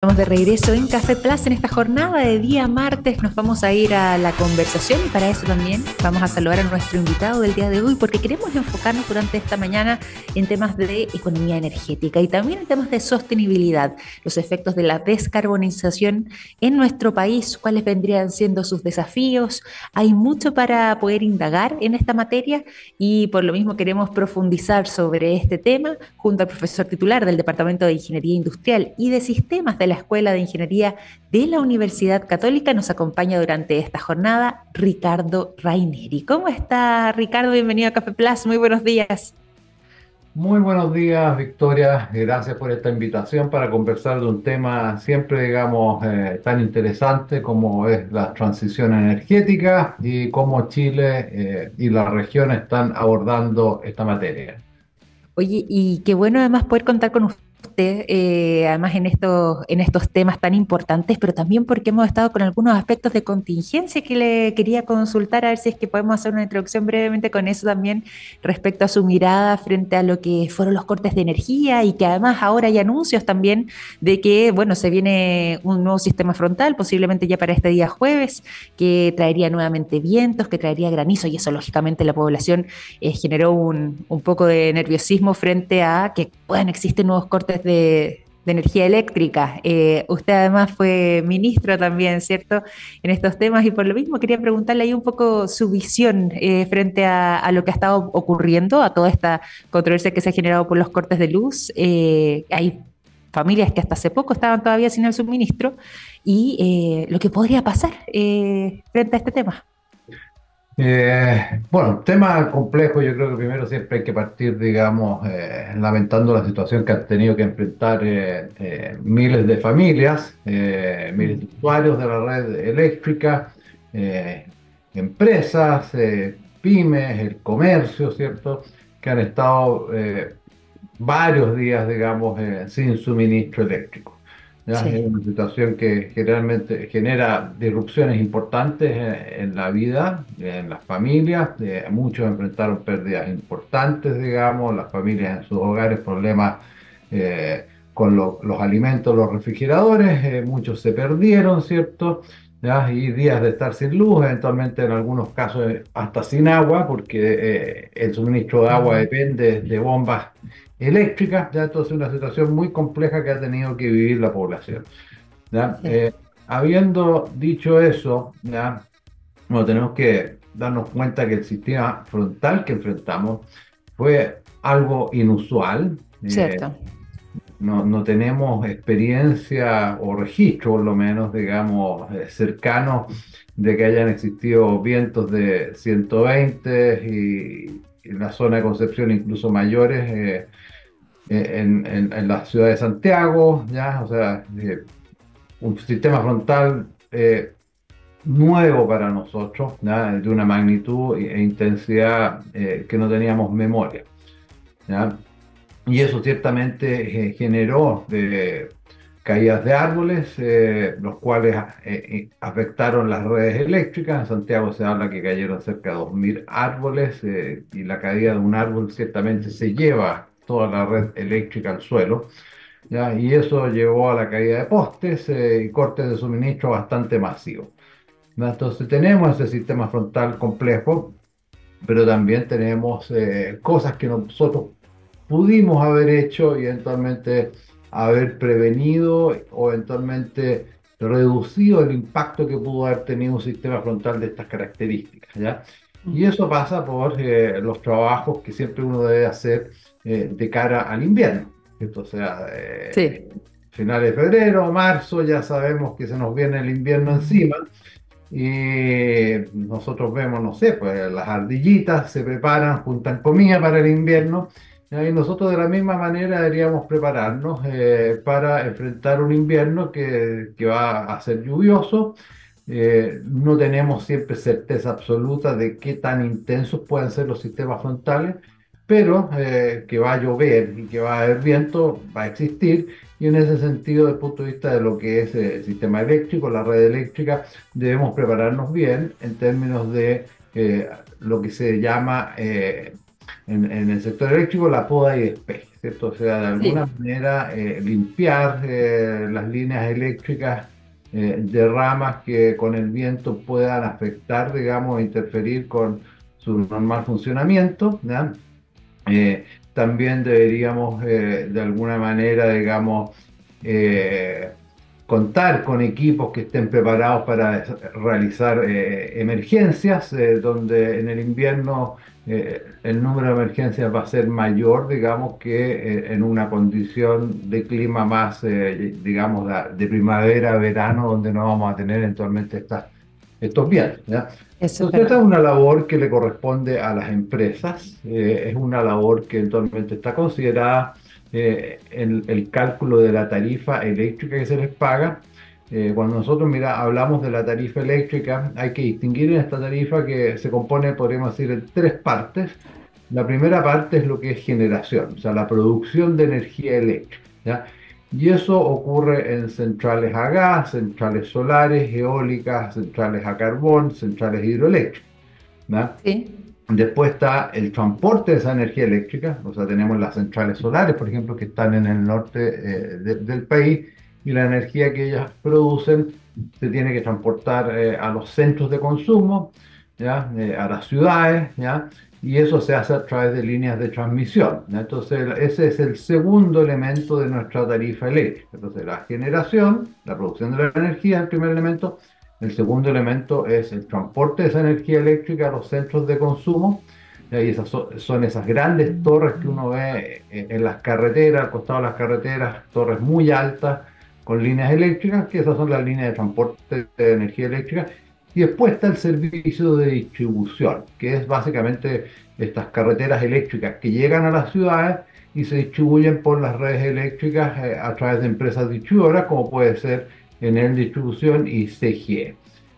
Estamos de regreso en Café Plus en esta jornada de día martes. Nos vamos a ir a la conversación y para eso también vamos a saludar a nuestro invitado del día de hoy porque queremos enfocarnos durante esta mañana en temas de economía energética y también en temas de sostenibilidad, los efectos de la descarbonización en nuestro país, cuáles vendrían siendo sus desafíos. Hay mucho para poder indagar en esta materia y por lo mismo queremos profundizar sobre este tema junto al profesor titular del Departamento de Ingeniería Industrial y de Sistemas de la Escuela de Ingeniería de la Universidad Católica. Nos acompaña durante esta jornada Ricardo Raineri. ¿Cómo está, Ricardo? Bienvenido a Café Plus. Muy buenos días. Muy buenos días, Victoria. Gracias por esta invitación para conversar de un tema siempre, digamos, tan interesante como es la transición energética y cómo Chile y la región están abordando esta materia. Oye, y qué bueno además poder contar con usted, además en estos temas tan importantes, pero también porque hemos estado con algunos aspectos de contingencia que le quería consultar, a ver si es que podemos hacer una introducción brevemente con eso también respecto a su mirada frente a lo que fueron los cortes de energía y que además ahora hay anuncios también de que, bueno, se viene un nuevo sistema frontal, posiblemente ya para este día jueves, que traería nuevamente vientos, que traería granizo y eso lógicamente la población generó un poco de nerviosismo frente a que puedan existir nuevos cortes de energía eléctrica. Usted además fue ministro también, ¿cierto?, en estos temas y por lo mismo quería preguntarle ahí un poco su visión frente a lo que ha estado ocurriendo, a toda esta controversia que se ha generado por los cortes de luz. Hay familias que hasta hace poco estaban todavía sin el suministro y lo que podría pasar frente a este tema. Bueno, tema complejo. Yo creo que primero siempre hay que partir, digamos, lamentando la situación que han tenido que enfrentar miles de familias, miles Mm. de usuarios de la red eléctrica, eh, empresas, pymes, el comercio, ¿cierto? Que han estado varios días, digamos, sin suministro eléctrico. ¿Ya? Es Sí. una situación que generalmente genera disrupciones importantes en la vida, en las familias. Muchos enfrentaron pérdidas importantes, digamos, las familias en sus hogares, problemas con los alimentos, los refrigeradores, muchos se perdieron, ¿cierto? ¿Ya? Y días de estar sin luz, eventualmente en algunos casos hasta sin agua, porque el suministro de agua Mm. depende de bombas eléctricas. Ya entonces una situación muy compleja que ha tenido que vivir la población. ¿Ya? Sí. Habiendo dicho eso, ¿ya? Bueno, tenemos que darnos cuenta que el sistema frontal que enfrentamos fue algo inusual. Cierto. No tenemos experiencia o registro, por lo menos, digamos, cercanos de que hayan existido vientos de 120 y en la zona de Concepción incluso mayores en la ciudad de Santiago, ¿ya? O sea, un sistema frontal nuevo para nosotros, ¿ya? De una magnitud e intensidad que no teníamos memoria, ¿ya? Y eso ciertamente generó caídas de árboles, los cuales afectaron las redes eléctricas. En Santiago se habla que cayeron cerca de 2.000 árboles y la caída de un árbol ciertamente se lleva toda la red eléctrica al suelo, ¿ya? Y eso llevó a la caída de postes y cortes de suministro bastante masivos, ¿no? Entonces tenemos ese sistema frontal complejo, pero también tenemos cosas que nosotros pudimos haber hecho y eventualmente haber prevenido o eventualmente reducido el impacto que pudo haber tenido un sistema frontal de estas características, ¿ya? Y Mm. eso pasa por los trabajos que siempre uno debe hacer de cara al invierno, ¿cierto? O sea, Sí. finales de febrero, marzo, ya sabemos que se nos viene el invierno encima y nosotros vemos, no sé, pues las ardillitas se preparan, juntan comida para el invierno. Y nosotros de la misma manera deberíamos prepararnos para enfrentar un invierno que va a ser lluvioso. No tenemos siempre certeza absoluta de qué tan intensos pueden ser los sistemas frontales, pero que va a llover y que va a haber viento, va a existir. Y en ese sentido, desde el punto de vista de lo que es el sistema eléctrico, la red eléctrica, debemos prepararnos bien en términos de lo que se llama en el sector eléctrico, la poda y despeje, ¿cierto? O sea, de alguna Sí. manera limpiar las líneas eléctricas de ramas que con el viento puedan afectar, digamos, e interferir con su normal funcionamiento, ¿ya? Eh, También deberíamos de alguna manera, digamos, eh, contar con equipos que estén preparados para realizar emergencias, donde en el invierno el número de emergencias va a ser mayor, digamos, que en una condición de clima más, digamos, de primavera, verano, donde no vamos a tener eventualmente estos vientos, ¿ya? Eso es Entonces, esta verdad. es una labor que le corresponde a las empresas, es una labor que eventualmente está considerada en el cálculo de la tarifa eléctrica que se les paga. Cuando nosotros mira, hablamos de la tarifa eléctrica, hay que distinguir en esta tarifa que se compone, podríamos decir, de tres partes. La primera parte es lo que es generación, o sea, la producción de energía eléctrica, ¿ya? Y eso ocurre en centrales a gas, centrales solares, eólicas, centrales a carbón, centrales hidroeléctricas, ¿ya? Sí. Después está el transporte de esa energía eléctrica, o sea, tenemos las centrales solares, por ejemplo, que están en el norte del país, y la energía que ellas producen se tiene que transportar a los centros de consumo, ¿ya? A las ciudades, ¿ya? Y eso se hace a través de líneas de transmisión, ¿ya? Entonces, ese es el segundo elemento de nuestra tarifa eléctrica. Entonces, la generación, la producción de la energía, el primer elemento. El segundo elemento es el transporte de esa energía eléctrica a los centros de consumo. Y esas son esas grandes torres que uno ve en las carreteras, al costado de las carreteras, torres muy altas con líneas eléctricas, que esas son las líneas de transporte de energía eléctrica. Y después está el servicio de distribución, que es básicamente estas carreteras eléctricas que llegan a las ciudades y se distribuyen por las redes eléctricas a través de empresas distribuidoras, como puede ser Enel Distribución y CGE.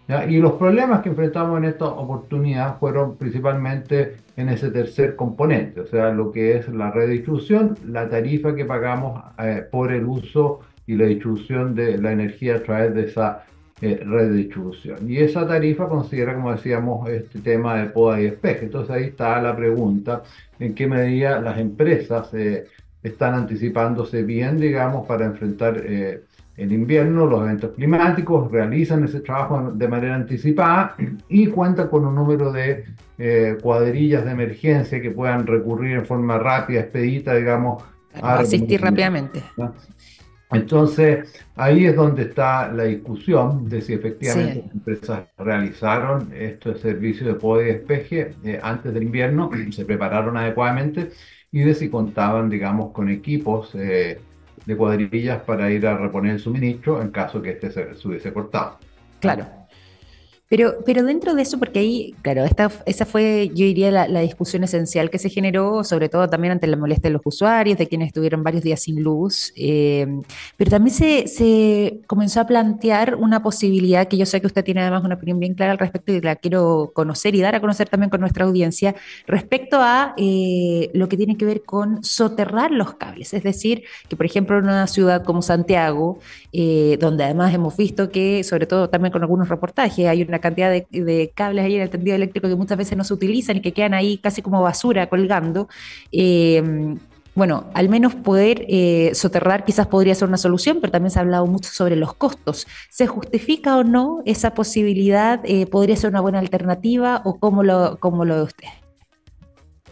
¿Ya? Y los problemas que enfrentamos en esta oportunidad fueron principalmente en ese tercer componente, o sea, lo que es la red de distribución, la tarifa que pagamos por el uso y la distribución de la energía a través de esa red de distribución. Y esa tarifa considera, como decíamos, este tema de poda y despeje. Entonces ahí está la pregunta, en qué medida las empresas están anticipándose bien, digamos, para enfrentar el invierno, los eventos climáticos, realizan ese trabajo de manera anticipada y cuentan con un número de cuadrillas de emergencia que puedan recurrir en forma rápida, expedita, digamos, Claro, a asistir reconocimiento, rápidamente. ¿no? Entonces, ahí es donde está la discusión de si efectivamente Sí. las empresas realizaron estos servicios de poda y despeje antes del invierno, se prepararon adecuadamente y de si contaban, digamos, con equipos de cuadrillas para ir a reponer el suministro en caso que este se hubiese cortado, ¿no? Claro. Pero dentro de eso, porque ahí, claro, esa fue, yo diría, la discusión esencial que se generó, sobre todo también ante la molestia de los usuarios, de quienes estuvieron varios días sin luz, pero también se comenzó a plantear una posibilidad, que yo sé que usted tiene además una opinión bien clara al respecto y la quiero conocer y dar a conocer también con nuestra audiencia, respecto a lo que tiene que ver con soterrar los cables, es decir, que por ejemplo en una ciudad como Santiago, donde además hemos visto que, sobre todo también con algunos reportajes, hay una cantidad de cables ahí en el tendido eléctrico que muchas veces no se utilizan y que quedan ahí casi como basura colgando. Bueno, al menos poder soterrar quizás podría ser una solución, pero también se ha hablado mucho sobre los costos. ¿Se justifica o no esa posibilidad? ¿Podría ser una buena alternativa o cómo lo ve usted?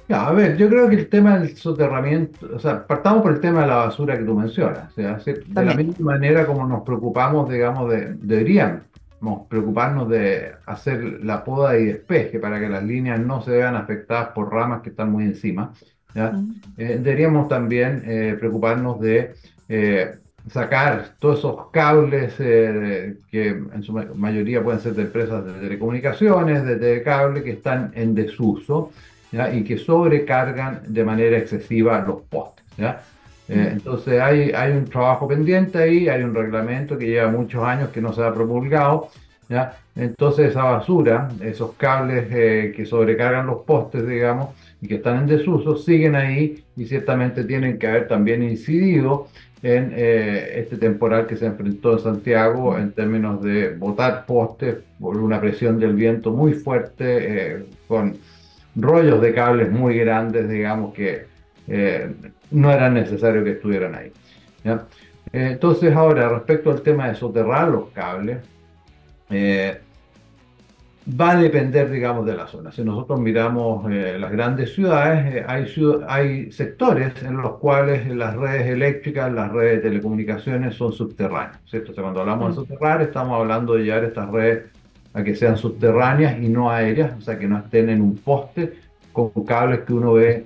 Ya, a ver, yo creo que el tema del soterramiento, o sea, partamos por el tema de la basura que tú mencionas, o sea, de la También. misma manera como nos preocupamos, digamos, deberíamos preocuparnos de hacer la poda y despeje para que las líneas no se vean afectadas por ramas que están muy encima, ¿ya? Mm. Deberíamos también preocuparnos de eh, sacar todos esos cables que en su mayoría pueden ser de empresas de telecomunicaciones, de telecable, que están en desuso, ¿ya? Y que sobrecargan de manera excesiva los postes, ¿ya? Mm. Entonces hay un trabajo pendiente ahí, hay un reglamento que lleva muchos años que no se ha promulgado, ¿ya? Entonces esa basura, esos cables que sobrecargan los postes, digamos, y que están en desuso, siguen ahí y ciertamente tienen que haber también incidido en este temporal que se enfrentó en Santiago en términos de botar postes por una presión del viento muy fuerte, con rollos de cables muy grandes, digamos, que eh, no era necesario que estuvieran ahí. ¿Ya? Entonces, ahora, respecto al tema de soterrar los cables, eh, va a depender, digamos, de la zona. Si nosotros miramos las grandes ciudades, hay sectores en los cuales las redes eléctricas, las redes de telecomunicaciones son subterráneas, ¿cierto? O sea, cuando hablamos de Mm. subterráneas, estamos hablando de llevar estas redes a que sean subterráneas y no aéreas, o sea, que no estén en un poste con cables que uno ve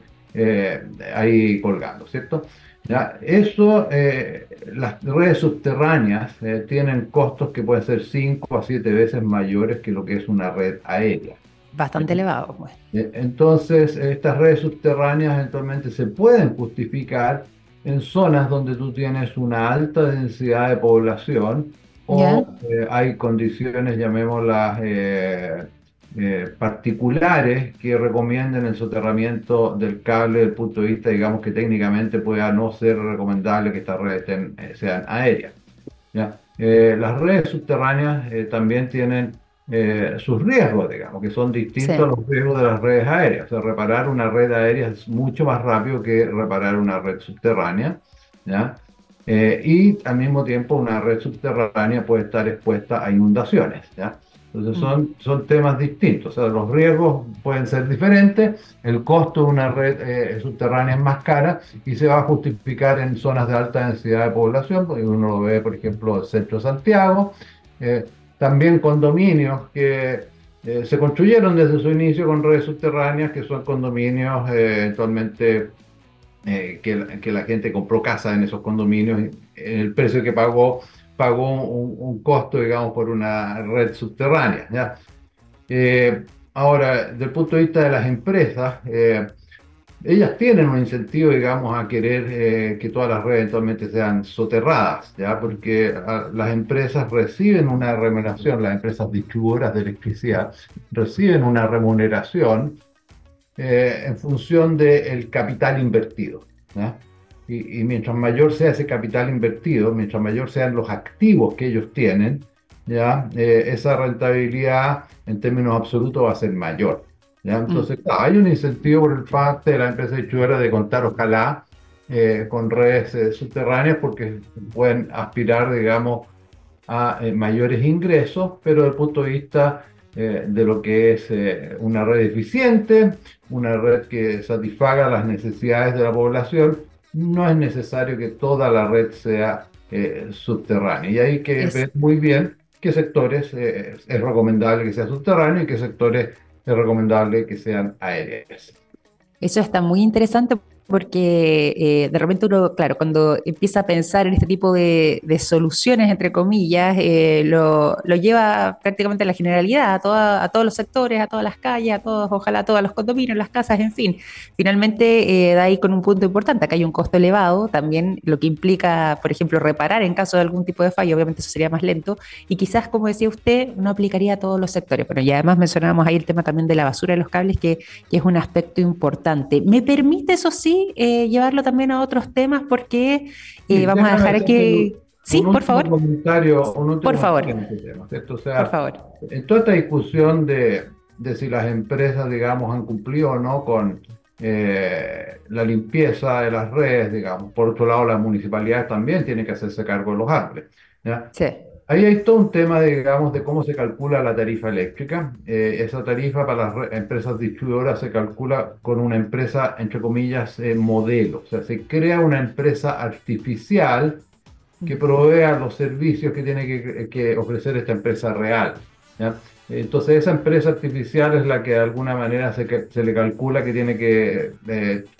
ahí colgando, ¿cierto? Ya, eso, las redes subterráneas tienen costos que pueden ser 5 a 7 veces mayores que lo que es una red aérea. Bastante elevado, pues. Entonces, estas redes subterráneas eventualmente se pueden justificar en zonas donde tú tienes una alta densidad de población ¿Ya? o hay condiciones, llamémoslas, particulares que recomienden el soterramiento del cable desde el punto de vista, digamos, que técnicamente pueda no ser recomendable que estas redes sean aéreas. ¿Ya? Las redes subterráneas también tienen sus riesgos, digamos, que son distintos a Sí. los riesgos de las redes aéreas. O sea, reparar una red aérea es mucho más rápido que reparar una red subterránea, ¿ya? Y al mismo tiempo una red subterránea puede estar expuesta a inundaciones, ¿ya? Entonces Mm. son temas distintos, o sea, los riesgos pueden ser diferentes, el costo de una red subterránea es más cara y se va a justificar en zonas de alta densidad de población, porque uno lo ve, por ejemplo, el centro de Santiago, eh, también condominios que se construyeron desde su inicio con redes subterráneas, que son condominios eventualmente que la gente compró casa en esos condominios, el precio que pagó un costo, digamos, por una red subterránea, ¿ya? Ahora, desde el punto de vista de las empresas, ellas tienen un incentivo, digamos, a querer que todas las redes eventualmente sean soterradas, ¿ya? Porque las empresas reciben una remuneración, las empresas distribuidoras de electricidad reciben una remuneración en función del capital invertido, ¿ya? Y mientras mayor sea ese capital invertido, mientras mayor sean los activos que ellos tienen, ¿ya? Esa rentabilidad en términos absolutos va a ser mayor, ¿ya? Mm. Entonces, claro, hay un incentivo por el parte de la empresa distribuidora de contar, ojalá, con redes subterráneas porque pueden aspirar, digamos, a mayores ingresos, pero desde el punto de vista de lo que es una red eficiente, una red que satisfaga las necesidades de la población, no es necesario que toda la red sea subterránea. Y hay que Es, ver muy bien qué sectores es recomendable que sea subterráneo y qué sectores es recomendable que sean aéreas. Eso está muy interesante porque de repente uno, claro, cuando empieza a pensar en este tipo de soluciones, entre comillas, lo lleva prácticamente a la generalidad, a todos los sectores, a todas las calles, a todos, ojalá a todos los condominios, las casas, en fin. Finalmente, da ahí con un punto importante, que hay un costo elevado, también lo que implica, por ejemplo, reparar en caso de algún tipo de fallo, obviamente eso sería más lento, y quizás, como decía usted, no aplicaría a todos los sectores. Bueno, y además mencionábamos ahí el tema también de la basura de los cables, que es un aspecto importante. ¿Me permite, eso sí, llevarlo también a otros temas? Porque Sí, vamos a déjame dejar hacerte que... Sí, por favor, un por último favor, comentario en este tema, ¿cierto? O por sea, favor. en toda esta discusión de si las empresas, digamos, han cumplido o no con la limpieza de las redes, digamos, por otro lado, las municipalidades también tienen que hacerse cargo de los árboles, ¿ya? Sí, Ahí hay todo un tema, digamos, de cómo se calcula la tarifa eléctrica. Esa tarifa para las empresas distribuidoras se calcula con una empresa, entre comillas, modelo. O sea, se crea una empresa artificial que provea los servicios que tiene que ofrecer esta empresa real, ¿ya? Entonces, esa empresa artificial es la que de alguna manera se le calcula que tiene que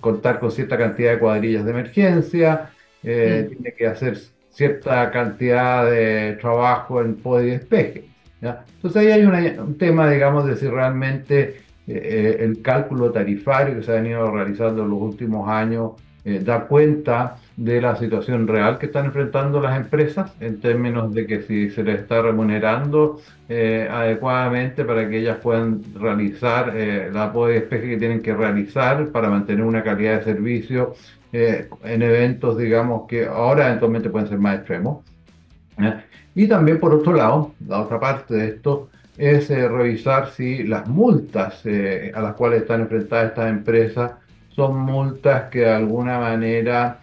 contar con cierta cantidad de cuadrillas de emergencia, mm, tiene que hacer cierta cantidad de trabajo en poda y despeje, ¿ya? Entonces, ahí hay un tema, digamos, de si realmente el cálculo tarifario que se ha venido realizando en los últimos años da cuenta de la situación real que están enfrentando las empresas en términos de que si se les está remunerando adecuadamente para que ellas puedan realizar la poda y despeje que tienen que realizar para mantener una calidad de servicio en eventos, digamos, que ahora eventualmente pueden ser más extremos. ¿Ya? Y también por otro lado, la otra parte de esto, es revisar si las multas a las cuales están enfrentadas estas empresas son multas que de alguna manera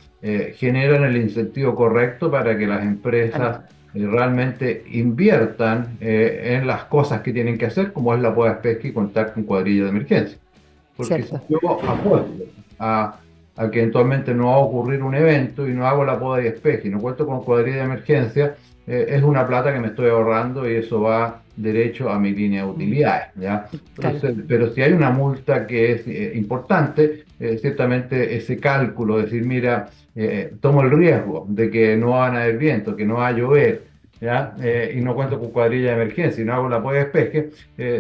generan el incentivo correcto para que las Claro, empresas realmente inviertan en las cosas que tienen que hacer, como es la poda de pesca y contar con cuadrilla de emergencia. Porque si cierto. yo apuesto a que eventualmente no va a ocurrir un evento y no hago la poda y despeje y no cuento con cuadrilla de emergencia, es una plata que me estoy ahorrando y eso va derecho a mi línea de Mm, utilidades, ¿ya? claro, Entonces, pero si hay una multa que es importante, ciertamente ese cálculo, decir, mira, tomo el riesgo de que no van a haber viento, que no va a llover, ¿ya? Y no cuento con cuadrilla de emergencia y no hago la poda de despeje,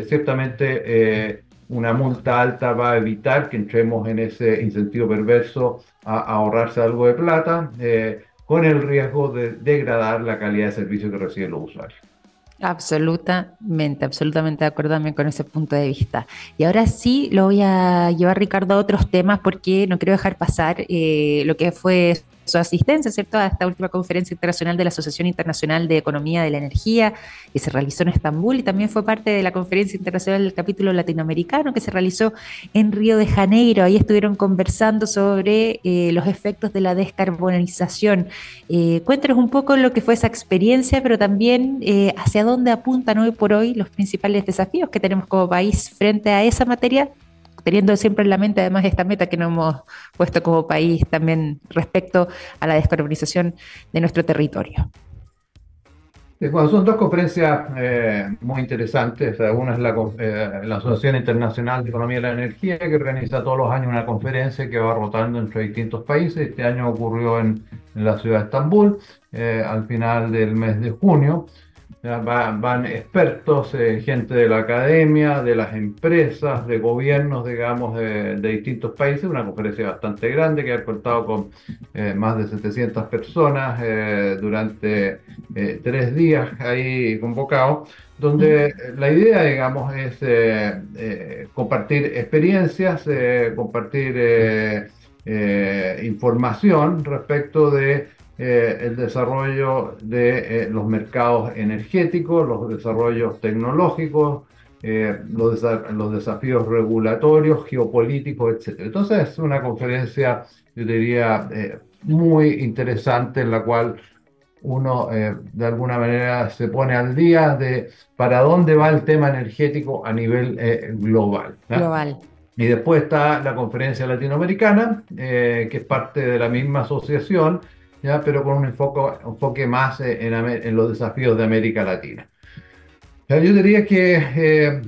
ciertamente una multa alta va a evitar que entremos en ese incentivo perverso a ahorrarse algo de plata, con el riesgo de degradar la calidad de servicio que reciben los usuarios. absolutamente, absolutamente de acuerdo también con ese punto de vista. Y ahora sí lo voy a llevar, Ricardo, a otros temas porque no quiero dejar pasar lo que fue su asistencia, ¿cierto?, a esta última conferencia internacional de la Asociación Internacional de Economía de la Energía que se realizó en Estambul y también fue parte de la conferencia internacional del capítulo latinoamericano que se realizó en Río de Janeiro. Ahí estuvieron conversando sobre los efectos de la descarbonización. Cuéntanos un poco lo que fue esa experiencia, pero también hacia dónde apuntan hoy por hoy los principales desafíos que tenemos como país frente a esa materia, teniendo siempre en la mente además esta meta que nos hemos puesto como país también respecto a la descarbonización de nuestro territorio. Bueno, son dos conferencias muy interesantes. Una es la Asociación Internacional de Economía de la Energía, que organiza todos los años una conferencia que va rotando entre distintos países. Este año ocurrió en la ciudad de Estambul, al final del mes de junio. Ya van expertos, gente de la academia, de las empresas, de gobiernos, digamos, de distintos países. Una conferencia bastante grande que ha contado con más de 700 personas durante 3 días ahí convocados, donde Mm. la idea, digamos, es compartir experiencias, compartir información respecto de el desarrollo de los mercados energéticos, los desarrollos tecnológicos, los desafíos regulatorios, geopolíticos, etcétera. Entonces es una conferencia, yo diría, muy interesante en la cual uno de alguna manera se pone al día de para dónde va el tema energético a nivel global, ¿no? Global. Y después está la conferencia latinoamericana, que es parte de la misma asociación, ¿ya? Pero con un enfoque más en los desafíos de América Latina. Ya, yo diría que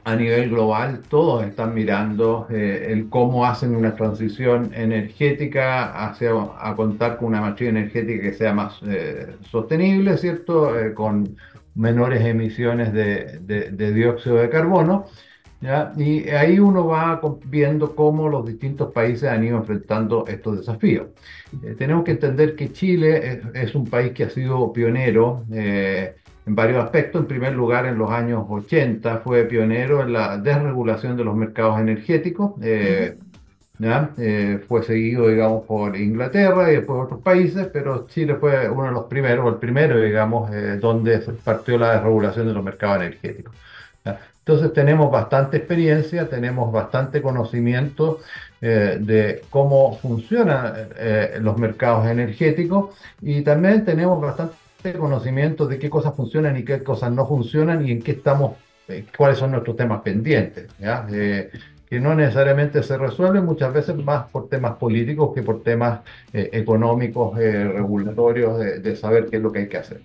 a nivel global todos están mirando el cómo hacen una transición energética hacia a contar con una matriz energética que sea más sostenible, ¿cierto? Con menores emisiones de dióxido de carbono. ¿Ya? Y ahí uno va viendo cómo los distintos países han ido enfrentando estos desafíos. Tenemos que entender que Chile es un país que ha sido pionero en varios aspectos. En primer lugar, en los años 80 fue pionero en la desregulación de los mercados energéticos. Ujú. ¿Ya? Fue seguido, digamos, por Inglaterra y después otros países, pero Chile fue uno de los primeros, o el primero, digamos, donde partió la desregulación de los mercados energéticos. ¿Ya? Entonces tenemos bastante experiencia, tenemos bastante conocimiento de cómo funcionan los mercados energéticos y también tenemos bastante conocimiento de qué cosas funcionan y qué cosas no funcionan y en qué estamos, cuáles son nuestros temas pendientes, ¿ya? Que no necesariamente se resuelven muchas veces más por temas políticos que por temas económicos, regulatorios, de saber qué es lo que hay que hacer.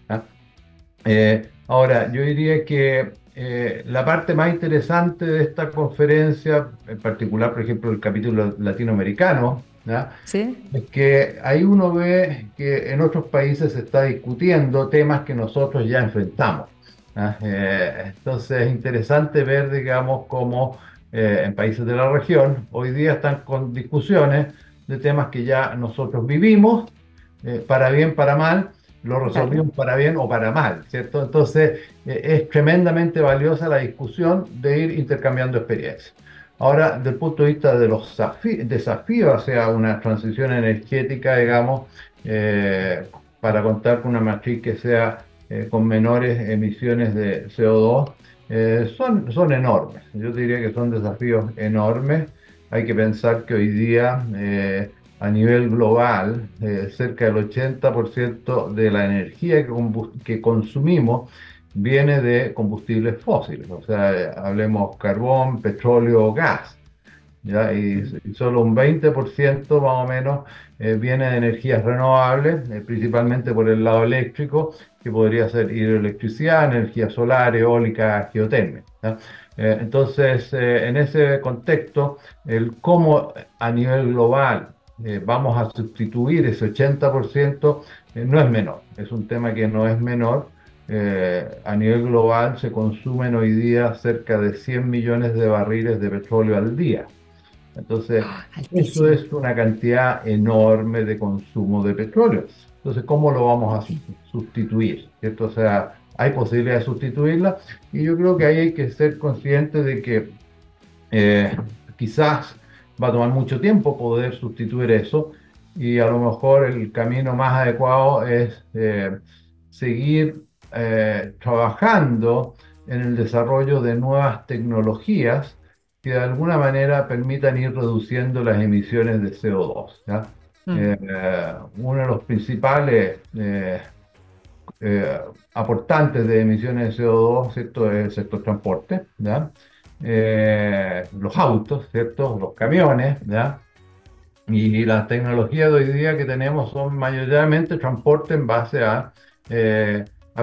¿Ya? Ahora, yo diría que la parte más interesante de esta conferencia, en particular, por ejemplo, el capítulo latinoamericano, ¿ya? ¿Sí? Es que ahí uno ve que en otros países se está discutiendo temas que nosotros ya enfrentamos. ¿Ya? Entonces es interesante ver, digamos, cómo en países de la región hoy día están con discusiones de temas que ya nosotros vivimos, para bien, para mal, lo Claro. resolvimos para bien o para mal, ¿cierto? Entonces es tremendamente valiosa la discusión de ir intercambiando experiencias. Ahora, desde el punto de vista de los desafíos hacia una transición energética, digamos, para contar con una matriz que sea con menores emisiones de CO2, son enormes. Yo diría que son desafíos enormes. Hay que pensar que hoy día, a nivel global, cerca del 80% de la energía que consumimos viene de combustibles fósiles. O sea, hablemos carbón, petróleo, gas. ¿Ya? Y solo un 20% más o menos viene de energías renovables, principalmente por el lado eléctrico, que podría ser hidroelectricidad, energía solar, eólica, geotermia. ¿Ya? Entonces, en ese contexto, el cómo a nivel global vamos a sustituir ese 80% no es menor, es un tema que no es menor. A nivel global se consumen hoy día cerca de 100 millones de barriles de petróleo al día. Entonces, eso Altísimo. es una cantidad enorme de consumo de petróleo. Entonces, ¿cómo lo vamos a Sí. sustituir? ¿Cierto? O sea, hay posibilidad de sustituirla y yo creo que ahí hay que ser consciente de que eh, quizás va a tomar mucho tiempo poder sustituir eso y a lo mejor el camino más adecuado es seguir trabajando en el desarrollo de nuevas tecnologías que de alguna manera permitan ir reduciendo las emisiones de CO2. ¿Ya? Mm. Uno de los principales eh, aportantes de emisiones de CO2, ¿cierto? Es el sector transporte, ¿ya? Los autos, ¿cierto? Los camiones, ¿ya? Y las tecnologías de hoy día que tenemos son mayoritariamente transporte en base a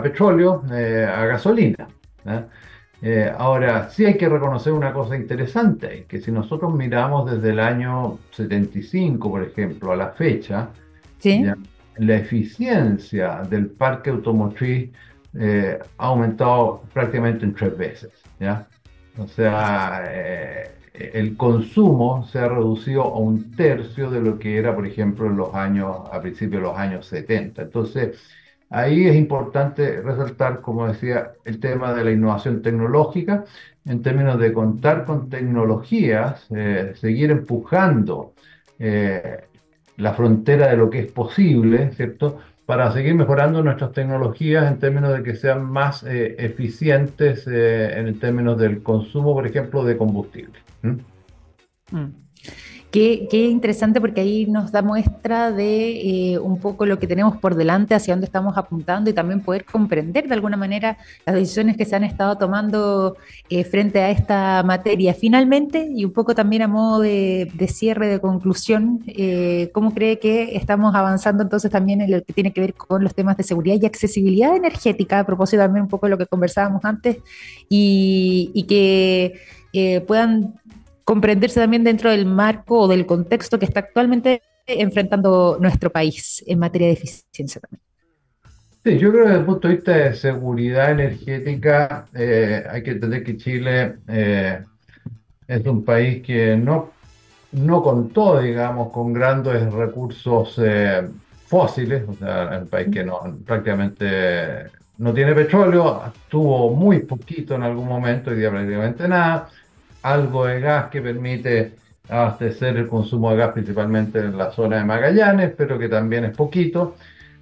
petróleo, a gasolina, ¿ya? Ahora, sí hay que reconocer una cosa interesante, que si nosotros miramos desde el año 75, por ejemplo, a la fecha, ¿ya? ¿Sí? La eficiencia del parque automotriz ha aumentado prácticamente en 3 veces, ¿ya? O sea, el consumo se ha reducido a un tercio de lo que era, por ejemplo, a principios de los años 70. Entonces, ahí es importante resaltar, como decía, el tema de la innovación tecnológica, en términos de contar con tecnologías, seguir empujando eh, la frontera de lo que es posible, ¿cierto? Para seguir mejorando nuestras tecnologías en términos de que sean más eficientes en términos del consumo, por ejemplo, de combustible. ¿Mm? Mm. Qué interesante porque ahí nos da muestra de un poco lo que tenemos por delante, hacia dónde estamos apuntando y también poder comprender de alguna manera las decisiones que se han estado tomando frente a esta materia. Finalmente, y un poco también a modo de cierre, de conclusión, ¿cómo cree que estamos avanzando entonces también en lo que tiene que ver con los temas de seguridad y accesibilidad energética, a propósito también un poco de lo que conversábamos antes, y que puedan comprenderse también dentro del marco o del contexto que está actualmente enfrentando nuestro país en materia de eficiencia también? Sí, yo creo que desde el punto de vista de seguridad energética, hay que entender que Chile es un país que no contó, digamos, con grandes recursos fósiles, o sea, es un país que prácticamente no tiene petróleo, tuvo muy poquito en algún momento, hoy día prácticamente nada, algo de gas que permite abastecer el consumo de gas principalmente en la zona de Magallanes, pero que también es poquito.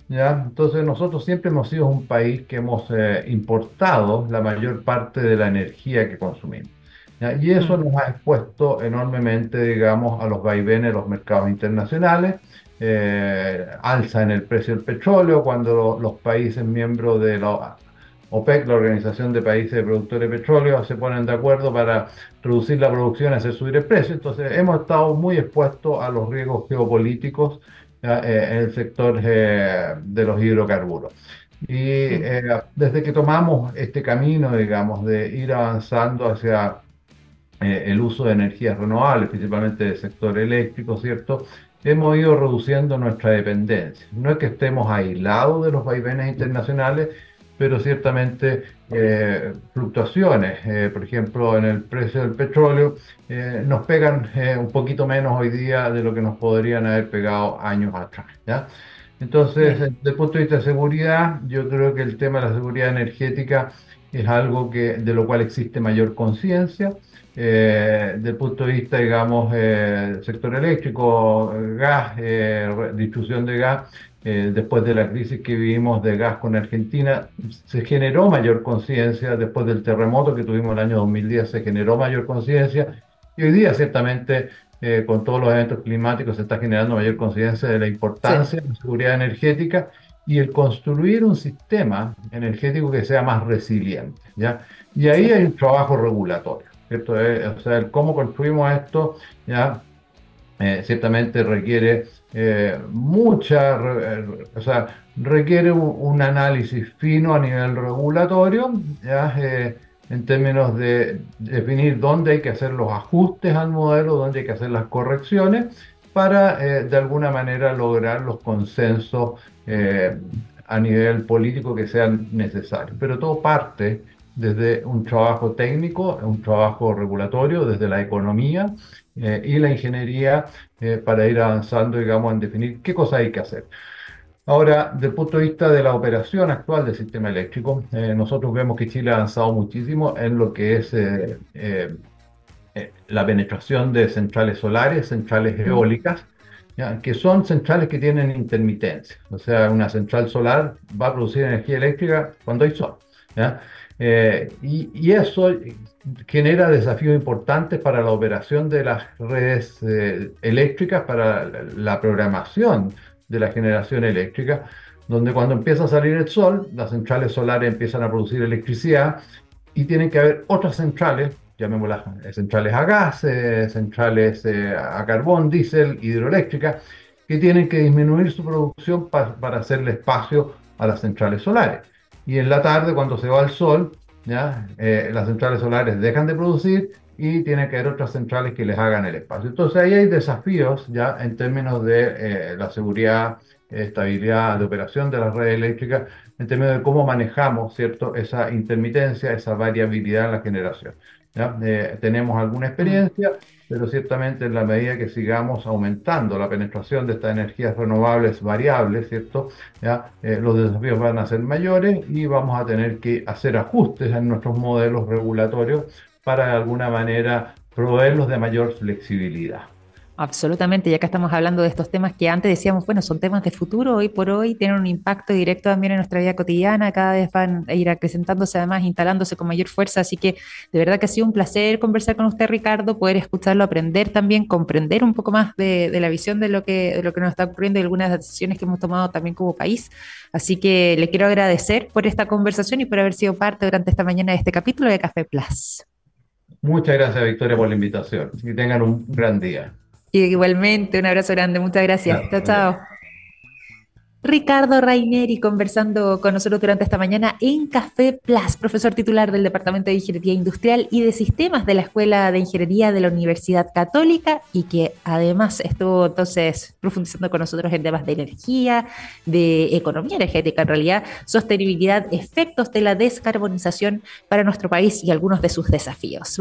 ¿Ya? Entonces nosotros siempre hemos sido un país que hemos importado la mayor parte de la energía que consumimos. ¿Ya? Y eso Mm. nos ha expuesto enormemente, digamos, a los vaivenes de los mercados internacionales, alza en el precio del petróleo, cuando los países miembros de la OPEC, la Organización de Países de Productores de Petróleo, se ponen de acuerdo para reducir la producción y hacer subir el precio. Entonces hemos estado muy expuestos a los riesgos geopolíticos en el sector de los hidrocarburos. Y Mm. desde que tomamos este camino, digamos, de ir avanzando hacia el uso de energías renovables, principalmente del sector eléctrico, ¿cierto? Hemos ido reduciendo nuestra dependencia. No es que estemos aislados de los vaivenes internacionales, pero ciertamente fluctuaciones, por ejemplo, en el precio del petróleo, nos pegan un poquito menos hoy día de lo que nos podrían haber pegado años atrás, ¿ya? Entonces, Bien. desde el punto de vista de seguridad, yo creo que el tema de la seguridad energética es algo de lo cual existe mayor conciencia. Del punto de vista, digamos, sector eléctrico, gas, distribución de gas, después de la crisis que vivimos de gas con Argentina, se generó mayor conciencia, después del terremoto que tuvimos el año 2010, se generó mayor conciencia, y hoy día ciertamente con todos los eventos climáticos se está generando mayor conciencia de la Sí, importancia de la seguridad energética y el construir un sistema energético que sea más resiliente, ¿ya? Y ahí sí. hay un trabajo regulatorio, ¿cierto? O sea, el cómo construimos esto, ¿ya? Ciertamente requiere o sea, requiere un análisis fino a nivel regulatorio, ¿ya? En términos de definir dónde hay que hacer los ajustes al modelo, dónde hay que hacer las correcciones, para de alguna manera lograr los consensos eh, a nivel político que sean necesarios. Pero todo parte desde un trabajo técnico, un trabajo regulatorio, desde la economía y la ingeniería para ir avanzando, digamos, en definir qué cosas hay que hacer. Ahora, desde el punto de vista de la operación actual del sistema eléctrico, nosotros vemos que Chile ha avanzado muchísimo en lo que es la penetración de centrales solares, centrales Mm. eólicas, ¿ya? Que son centrales que tienen intermitencia. O sea, una central solar va a producir energía eléctrica cuando hay sol, ¿ya? Y eso genera desafíos importantes para la operación de las redes eléctricas, para la programación de la generación eléctrica, donde cuando empieza a salir el sol, las centrales solares empiezan a producir electricidad y tienen que haber otras centrales, llamémoslas centrales a gas, centrales a carbón, diésel, hidroeléctricas, que tienen que disminuir su producción para hacerle espacio a las centrales solares. Y en la tarde, cuando se va el sol, ¿ya? Las centrales solares dejan de producir y tienen que haber otras centrales que les hagan el espacio. Entonces ahí hay desafíos ya en términos de la seguridad, estabilidad de operación de las redes eléctricas, en términos de cómo manejamos, ¿cierto?, esa intermitencia, esa variabilidad en la generación. ¿Ya? Tenemos alguna Mm. experiencia, pero ciertamente en la medida que sigamos aumentando la penetración de estas energías renovables variables, ¿cierto? ¿Ya? Los desafíos van a ser mayores y vamos a tener que hacer ajustes en nuestros modelos regulatorios para de alguna manera proveerlos de mayor flexibilidad. Absolutamente, ya que estamos hablando de estos temas que antes decíamos, bueno, son temas de futuro, hoy por hoy tienen un impacto directo también en nuestra vida cotidiana, cada vez van a ir acrecentándose, además instalándose con mayor fuerza, así que de verdad que ha sido un placer conversar con usted, Ricardo, poder escucharlo, aprender también, comprender un poco más de la visión de lo que nos está ocurriendo y algunas decisiones que hemos tomado también como país. Así que le quiero agradecer por esta conversación y por haber sido parte durante esta mañana de este capítulo de Café Plus. Muchas gracias, Victoria, por la invitación. Que tengan un gran día. Y igualmente, un abrazo grande, muchas Ya, gracias. Chao, adiós. chao. Ricardo Raineri conversando con nosotros durante esta mañana en Café Plus, profesor titular del Departamento de Ingeniería Industrial y de Sistemas de la Escuela de Ingeniería de la Universidad Católica y que además estuvo entonces profundizando con nosotros en temas de energía, de economía energética en realidad, sostenibilidad, efectos de la descarbonización para nuestro país y algunos de sus desafíos.